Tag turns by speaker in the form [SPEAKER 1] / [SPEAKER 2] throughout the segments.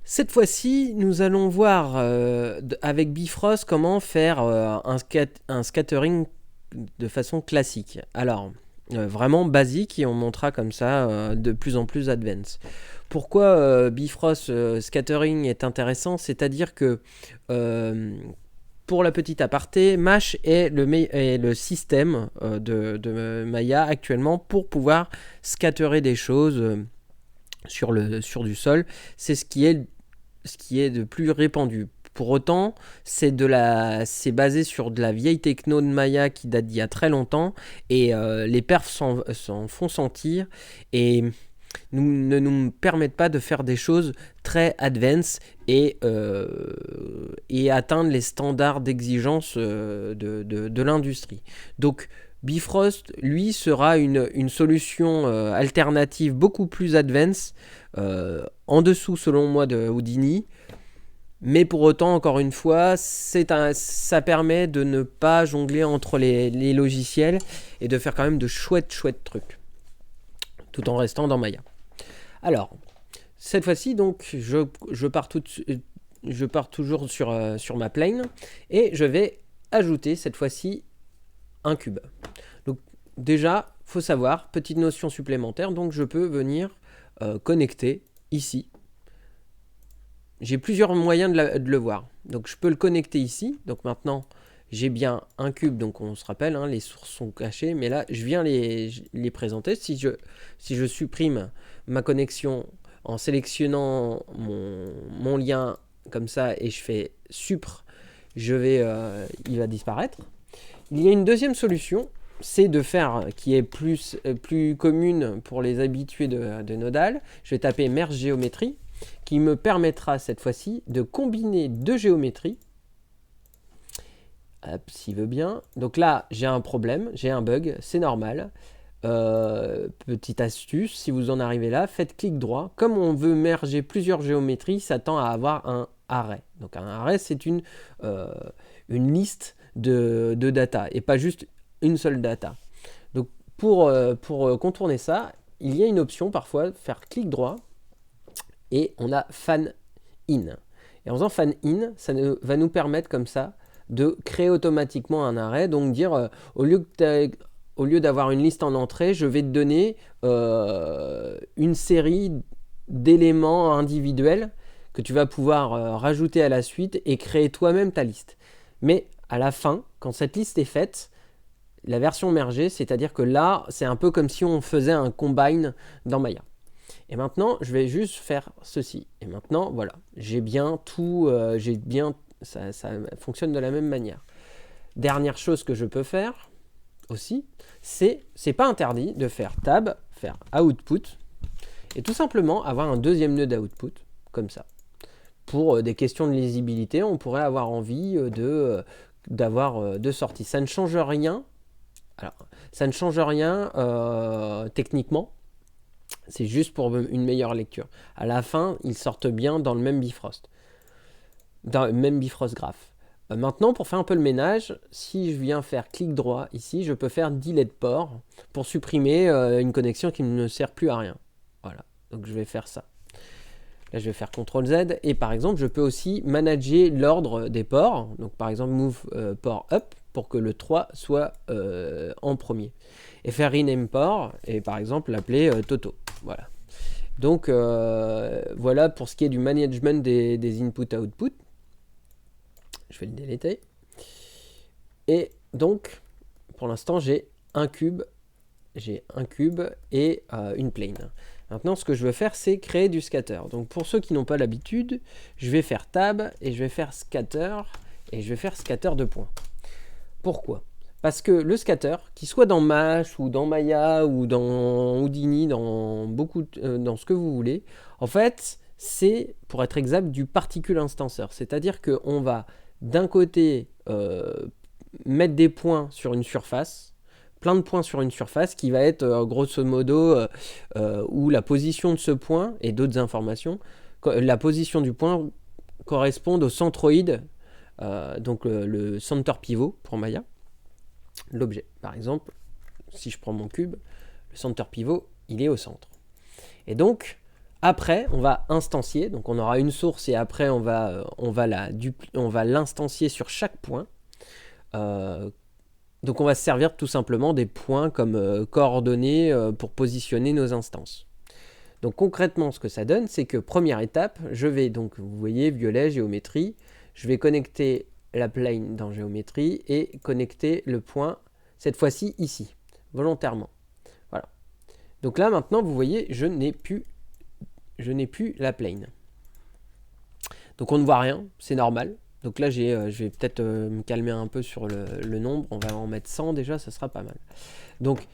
[SPEAKER 1] Cette fois-ci, nous allons voir avec Bifrost comment faire un scattering de façon classique. Alors, vraiment basique et on montrera comme ça de plus en plus advanced. Pourquoi Bifrost scattering est intéressant? C'est-à-dire que pour la petite aparté, Mash est le système de Maya actuellement pour pouvoir scatterer des choses sur du sol. C'est ce qui est de plus répandu. Pour autant, c'est basé sur de la vieille techno de Maya qui date d'il y a très longtemps et les perfs s'en font sentir et ne nous permettent pas de faire des choses très advanced et atteindre les standards d'exigence de l'industrie. Donc Bifrost, lui, sera une solution alternative beaucoup plus advanced, en dessous selon moi de Houdini. Mais pour autant, encore une fois, ça permet de ne pas jongler entre les logiciels et de faire quand même de chouettes trucs, tout en restant dans Maya. Alors, cette fois-ci, donc, je pars toujours sur ma plane et je vais ajouter cette fois-ci un cube. Donc déjà, faut savoir, petite notion supplémentaire, donc je peux venir connecter ici. J'ai plusieurs moyens de le voir. Donc je peux le connecter ici. Donc maintenant, j'ai bien un cube, donc on se rappelle, les sources sont cachées, mais là, je viens les présenter. Si je supprime ma connexion en sélectionnant mon lien comme ça et je fais supr, il va disparaître. Il y a une deuxième solution, c'est de faire, qui est plus commune pour les habitués de Nodal. Je vais taper merge géométrie, qui me permettra cette fois-ci de combiner deux géométries. S'il veut bien. Donc là, j'ai un problème, j'ai un bug, c'est normal. Petite astuce, si vous en arrivez là, faites clic droit. Comme on veut merger plusieurs géométries, ça tend à avoir un array. Donc un array, c'est une liste de data et pas juste une seule data. Donc pour contourner ça, il y a une option parfois, faire clic droit et on a fan in. Et en faisant fan in, ça va nous permettre comme ça de créer automatiquement un array, donc dire au lieu d'avoir une liste en entrée, je vais te donner une série d'éléments individuels que tu vas pouvoir rajouter à la suite et créer toi-même ta liste. Mais à la fin, quand cette liste est faite, la version mergée, c'est-à-dire que là, c'est un peu comme si on faisait un combine dans Maya. Et maintenant, je vais juste faire ceci. Et maintenant, voilà, j'ai bien tout, ça fonctionne de la même manière. Dernière chose que je peux faire aussi, c'est pas interdit de faire tab, faire output, et tout simplement avoir un deuxième nœud d'output, comme ça. Pour des questions de lisibilité, on pourrait avoir envie d'avoir deux sorties. Ça ne change rien. Alors, ça ne change rien techniquement. C'est juste pour une meilleure lecture. À la fin, ils sortent bien dans le même Bifrost. Dans le même Bifrost graph. Maintenant, pour faire un peu le ménage, si je viens faire clic droit ici, je peux faire delete port pour supprimer une connexion qui ne sert plus à rien. Voilà, donc je vais faire ça. Là, je vais faire CTRL Z et par exemple, je peux aussi manager l'ordre des ports. Donc par exemple, move port up pour que le 3 soit en premier. Et faire rename port et par exemple l'appeler Toto. Voilà. Donc voilà pour ce qui est du management des input-output. Je vais le déléter. Et donc, pour l'instant, j'ai un cube et une plane. Maintenant, ce que je veux faire, c'est créer du scatter. Donc, pour ceux qui n'ont pas l'habitude, je vais faire tab et je vais faire scatter et je vais faire scatter de points. Pourquoi ? Parce que le scatter, qu'il soit dans Mash ou dans Maya ou dans Houdini, dans ce que vous voulez, en fait, c'est, pour être exact, du particule instanceur. C'est-à-dire qu'on va d'un côté mettre des points sur une surface, plein de points sur une surface qui va être grosso modo où la position de ce point et d'autres informations, la position du point correspond au centroïde, donc le center pivot pour Maya, l'objet. Par exemple, si je prends mon cube, le center pivot, il est au centre. Et donc, Après, on va instancier, donc on aura une source et après on va l'instancier sur chaque point. Donc on va se servir tout simplement des points comme coordonnées pour positionner nos instances. Donc concrètement, ce que ça donne, c'est que première étape, je vais donc, vous voyez, violet, géométrie, je vais connecter la plane dans géométrie et connecter le point, cette fois-ci ici, volontairement. Voilà. Donc là maintenant, vous voyez, je n'ai plus la plane. Donc on ne voit rien, c'est normal. Donc là, je vais peut-être me calmer un peu sur le nombre. On va en mettre 100 déjà, ça sera pas mal. Donc,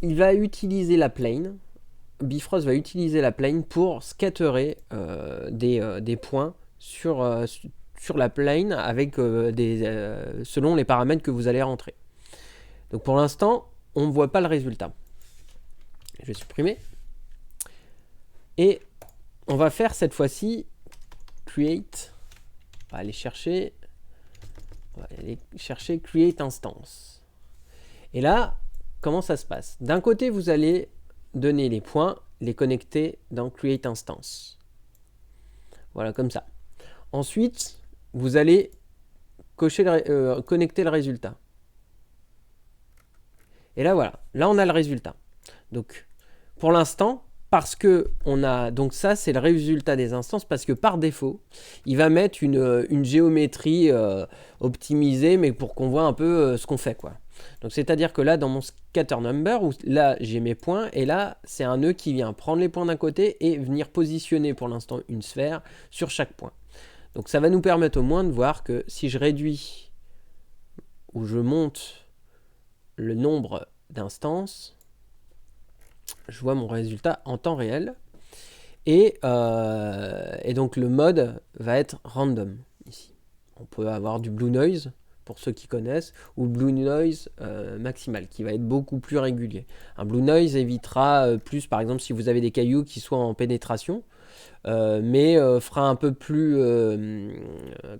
[SPEAKER 1] il va utiliser la plane. Bifrost va utiliser la plane pour scatterer des points sur la plane avec selon les paramètres que vous allez rentrer. Donc pour l'instant, on ne voit pas le résultat. Je vais supprimer. Et on va faire cette fois-ci create. On va aller chercher create instance. Et là, comment ça se passe? D'un côté, vous allez donner les points, les connecter dans create instance. Voilà, comme ça. Ensuite, vous allez connecter le résultat. Et là, voilà. Là, on a le résultat. Donc, pour l'instant, parce que on a... Donc ça, c'est le résultat des instances, parce que par défaut, il va mettre une géométrie optimisée, mais pour qu'on voit un peu ce qu'on fait, quoi. Donc c'est-à-dire que là, dans mon scatter number, où là, j'ai mes points, et là, c'est un nœud qui vient prendre les points d'un côté et venir positionner pour l'instant une sphère sur chaque point. Donc ça va nous permettre au moins de voir que si je réduis ou je monte le nombre d'instances, je vois mon résultat en temps réel. Et donc le mode va être random ici. On peut avoir du blue noise, pour ceux qui connaissent, ou blue noise maximal, qui va être beaucoup plus régulier. Un blue noise évitera plus, par exemple, si vous avez des cailloux qui soient en pénétration, mais fera un peu plus,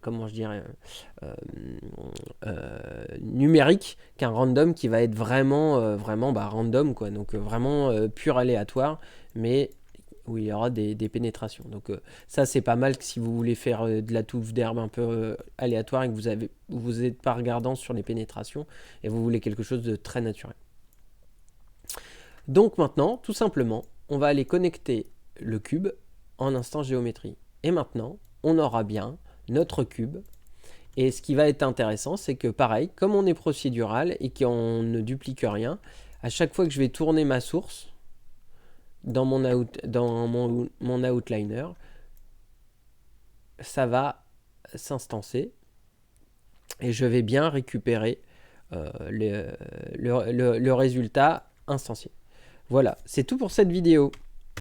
[SPEAKER 1] comment je dirais, numérique qu'un random qui va être vraiment random, quoi. Donc vraiment pur aléatoire, mais où il y aura des pénétrations. Donc ça, c'est pas mal que si vous voulez faire de la touffe d'herbe un peu aléatoire et que vous n'êtes pas regardant sur les pénétrations et vous voulez quelque chose de très naturel. Donc maintenant, tout simplement, on va aller connecter le cube en instance géométrie. Et maintenant, on aura bien notre cube. Et ce qui va être intéressant, c'est que pareil, comme on est procédural et qu'on ne duplique rien, à chaque fois que je vais tourner ma source, dans mon outliner, ça va s'instancer et je vais bien récupérer le résultat instancié. Voilà, c'est tout pour cette vidéo.